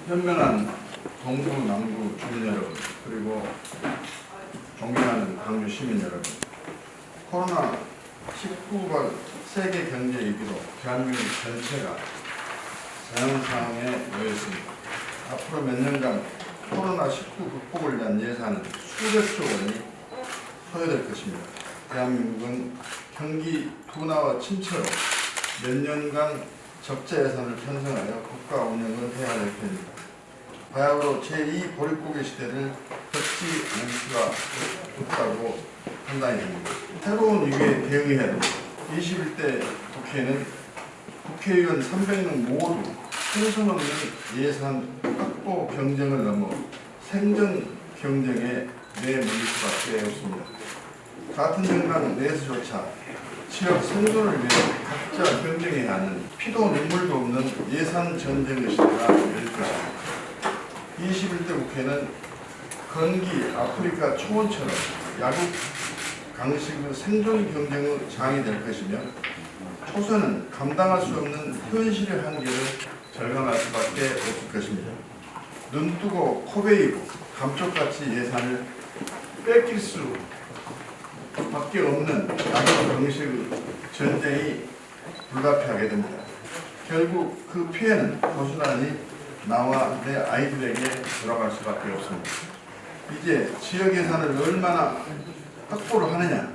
현명한 동부, 남부 주민 여러분, 그리고 존경하는 광주 시민 여러분, 코로나19가 세계 경제 위기로 대한민국 전체가 재난 상황에 놓였습니다. 앞으로 몇 년간 코로나19 극복을 위한 예산은 수백조 원이 소요될 것입니다. 대한민국은 경기 둔화와 침체로 몇 년간 적자 예산을 편성하여 국가 운영을 해야 할 편입니다. 바야흐로 제2 보릿고개 시대를 겪지 않을 수가 없다고 판단이 됩니다. 새로운 위기에 대응해야 됩니다. 21대 국회는 국회의원 300명 모두 총선 없는 예산 확보 경쟁을 넘어 생존 경쟁에 내몰릴 수밖에 없습니다. 같은 정당 내에서조차 지역 생존을 위해 각자 경쟁해야 하는 피도 눈물도 없는 예산 전쟁의 시대가 될 것입니다. 21대 국회는 건기 아프리카 초원처럼 야국 강식의 생존 경쟁의 장이 될 것이며 초선은 감당할 수 없는 현실의 한계를 절감할 수밖에 없을 것입니다. 눈뜨고 코베이고 감쪽같이 예산을 뺏길 수밖에 없는 야국 강식의 전쟁이 불가피하게 됩니다. 결국 그 피해는 고스란히 나와 내 아이들에게 돌아갈 수밖에 없습니다. 이제 지역 예산을 얼마나 확보를 하느냐,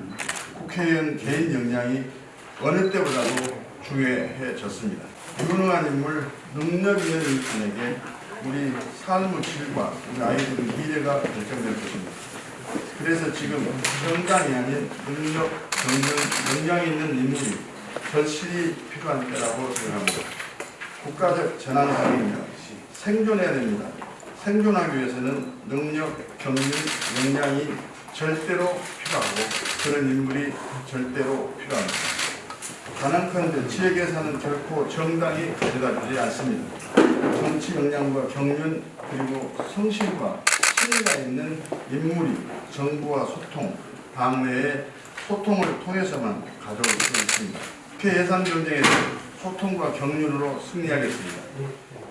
국회의원 개인 역량이 어느 때보다도 중요해졌습니다. 유능한 인물, 능력 있는 인물에게 우리 삶의 질과 우리 아이들의 미래가 결정될 것입니다. 그래서 지금 정당이 아닌 능력, 역량이 있는 인물이 절실히 필요한 때라고 생각합니다. 국가적 재난 상황입니다. 생존해야 됩니다. 생존하기 위해서는 능력, 경륜, 역량이 절대로 필요하고 그런 인물이 절대로 필요합니다. 단언컨대 지역 예산은 결코 정당이 가져다주지 않습니다. 정치 역량과 경륜 그리고 성실과 신의가 있는 인물이 정부와 소통, 당내의 소통을 통해서만 가져올 수 있습니다. 국회 예산 경쟁에서 소통과 경륜으로 승리하겠습니다.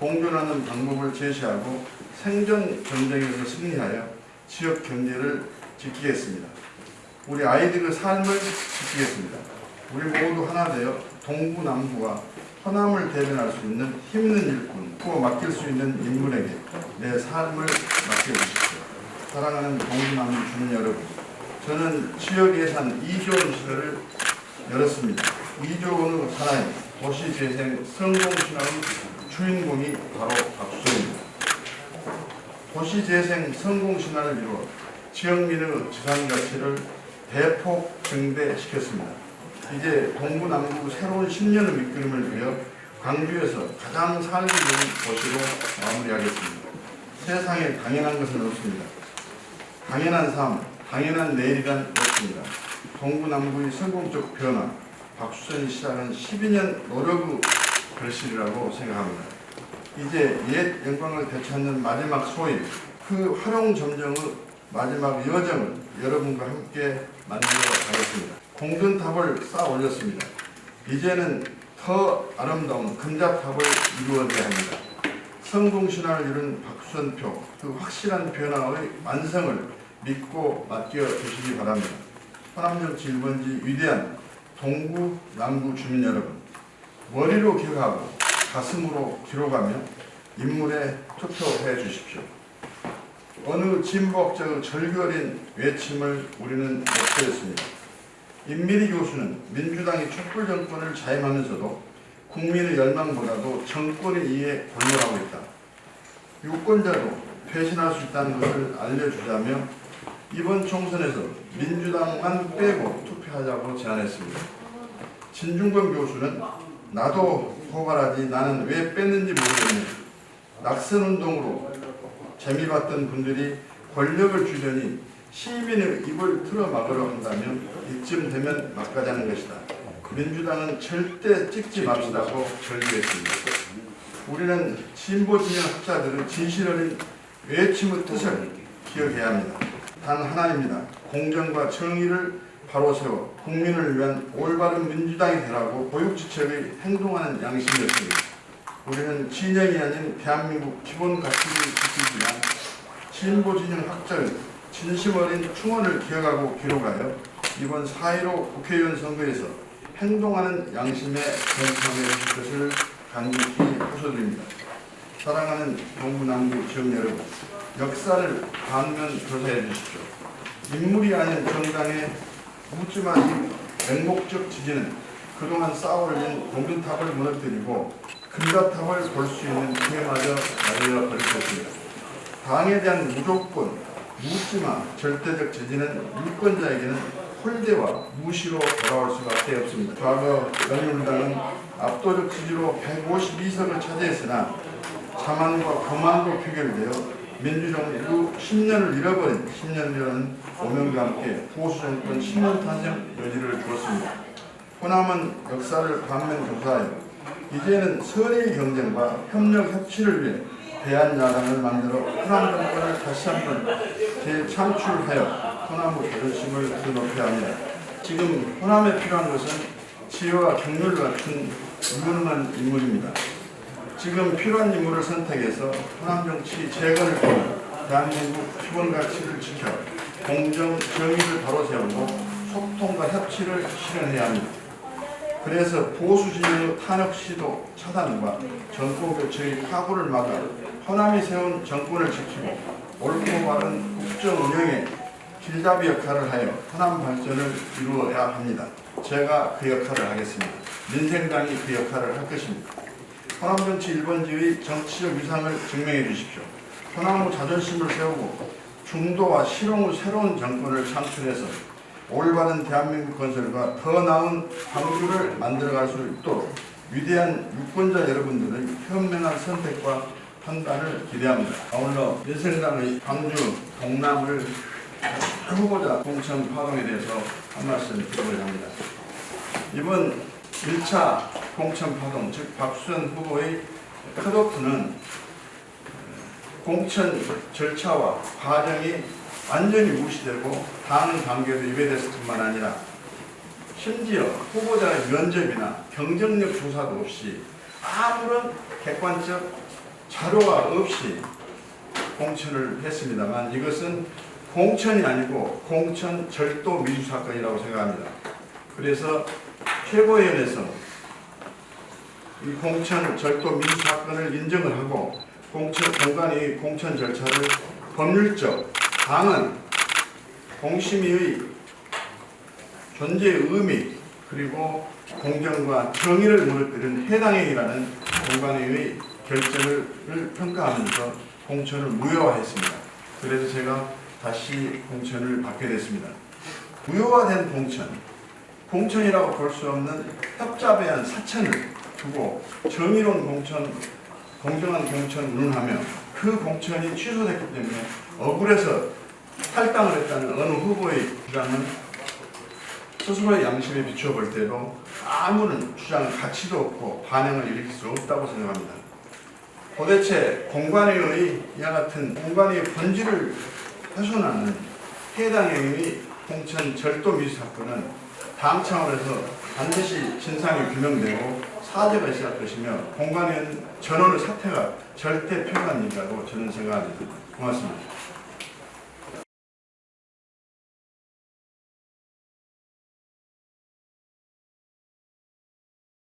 공존하는 방법을 제시하고 생존 전쟁에서 승리하여 지역 경제를 지키겠습니다. 우리 아이들의 삶을 지키겠습니다. 우리 모두 하나 되어 동부 남부와 호남을 대변할 수 있는 힘있는 일꾼, 또 맡길 수 있는 인물에게 내 삶을 맡겨주십시오. 사랑하는 동부 남부 주민 여러분, 저는 지역 예산 2조 원 시대를 열었습니다. 2조 원의 하나의 도시재생 성공신화의 주인공이 바로 박수입니다. 도시재생 성공신화를 이루어 지역민의 지상가치를 대폭 증대시켰습니다. 이제 동부 남부 새로운 10년의 밑그림을 그려 광주에서 가장 살기 좋은 도시로 마무리하겠습니다. 세상에 당연한 것은 없습니다. 당연한 삶, 당연한 내일이란 없습니다. 동부 남부의 성공적 변화, 박수선이 시작한 12년 노력의 결실이라고 생각합니다. 이제 옛 영광을 되찾는 마지막 소임, 그 활용점정의 마지막 여정을 여러분과 함께 만들어 가겠습니다. 공든탑을 쌓아 올렸습니다. 이제는 더 아름다운 금자탑을 이루어내야 합니다. 성공신화를 이룬 박수선표, 그 확실한 변화의 완성을 믿고 맡겨주시기 바랍니다. 호남정치 1번지 위대한 동부, 남부 주민 여러분, 머리로 기억하고 가슴으로 기록하며 인물에 투표해 주십시오. 어느 진보학자의 절규어린 외침을 우리는 못 들었습니다. 임미리 교수는 민주당이 촛불 정권을 자임하면서도 국민의 열망보다도 정권의 이에 골몰하고 있다. 유권자도 배신할 수 있다는 것을 알려주자며 이번 총선에서 민주당만 빼고 투표하자고 제안했습니다. 진중권 교수는 나도 고발하지 나는 왜 뺐는지 모르겠네. 낙선운동으로 재미봤던 분들이 권력을 주려니 시민의 입을 틀어막으려 한다면 이쯤 되면 막가자는 것이다. 민주당은 절대 찍지 맙시다고 절규했습니다. 우리는 진보 진영 학자들의 진실 어린 외침의 뜻을 기억해야 합니다. 단 하나입니다. 공정과 정의를 바로 세워 국민을 위한 올바른 민주당이 되라고 보육지책의 행동하는 양심이었습니다. 우리는 진영이 아닌 대한민국 기본 가치를 지키지만 진보 진영 학자의 진심 어린 충언을 기억하고 기록하여 이번 4.15 국회의원 선거에서 행동하는 양심에 동참해 주실 것을 간곡히 호소드립니다. 사랑하는 동부남부 지역 여러분, 역사를 반면 교사해 주십시오. 인물이 아닌 정당의 묻지마 맹목적 지지는 그동안 쌓아올린 공든탑을 무너뜨리고 금자탑을 볼 수 있는 기회마저 마련되어 버릴 것입니다. 당에 대한 무조건, 묻지마 절대적 지지는 유권자에게는 홀대와 무시로 돌아올 수밖에 없습니다. 과거 열린우리당은 압도적 지지로 152석을 차지했으나 자만과 거만으로 표결되어 민주정부 10년을 잃어버린 10년이라는 오명과 함께 보수정권 10년 탄생 여지를 주었습니다. 호남은 역사를 반면 교사하여 이제는 선의 경쟁과 협력 협치를 위해 대한야당을 만들어 호남 정권을 다시 한번 재창출하여 호남의 자존심을 더 높여야 합니다. 지금 호남에 필요한 것은 지혜와 경륜을 갖춘 유능한 인물입니다. 지금 필요한 인물을 선택해서 호남 정치 재건을 통해 대한민국 기본 가치를 지켜 공정, 정의를 바로 세우고 소통과 협치를 실현해야 합니다. 그래서 보수 진영의 탄핵 시도 차단과 정권 교체의 파고를 막아 호남이 세운 정권을 지키고 옳고 바른 국정 운영에 길잡이 역할을 하여 호남 발전을 이루어야 합니다. 제가 그 역할을 하겠습니다. 민생당이 그 역할을 할 것입니다. 호남 정치 1번지의 정치적 위상을 증명해 주십시오. 호남의 자존심을 세우고 중도와 실용의 새로운 정권을 창출해서 올바른 대한민국 건설과 더 나은 광주를 만들어갈 수 있도록 위대한 유권자 여러분들의 현명한 선택과 판단을 기대합니다. 아울러 민생당의 광주 동남을 후보자 공천 파동에 대해서 한 말씀 드리고자 합니다. 이번 1차 공천 파동, 즉 박수현 후보의 컷오프는 공천 절차와 과정이 완전히 무시되고 당 관계도 위배됐을 뿐만 아니라 심지어 후보자의 면접이나 경쟁력 조사도 없이 아무런 객관적 자료가 없이 공천을 했습니다만 이것은 공천이 아니고 공천 절도 미수 사건이라고 생각합니다. 그래서 최고위원회에서 이 공천 절도 미수 사건을 인정을 하고 공관위 공천 절차를 법률적 당은 공심위의 존재의 의미 그리고 공정과 정의를 무너뜨린 해당행위라는 공관위의 결정을 평가하면서 공천을 무효화했습니다. 그래서 제가 다시 공천을 받게 됐습니다. 무효화된 공천이라고 볼 수 없는 협잡해한 사천을 두고 정의로운 공천, 공정한 공천 운운하며 그 공천이 취소됐기 때문에 억울해서 탈당을 했다는 어느 후보의 주장은 스스로의 양심에 비추어 볼 때도 아무런 주장 가치도 없고 반영을 일으킬 수 없다고 생각합니다. 도대체 공관위의 이와 같은 공관위의 본질을 훼손하는 해당 행위 공천 절도 미수 사건은 당 차원에서 반드시 진상이 규명되고 사죄가 있어야 할 것이며 공관위원 전원의 사퇴가 절대 필요한 일이라고 저는 생각합니다. 고맙습니다.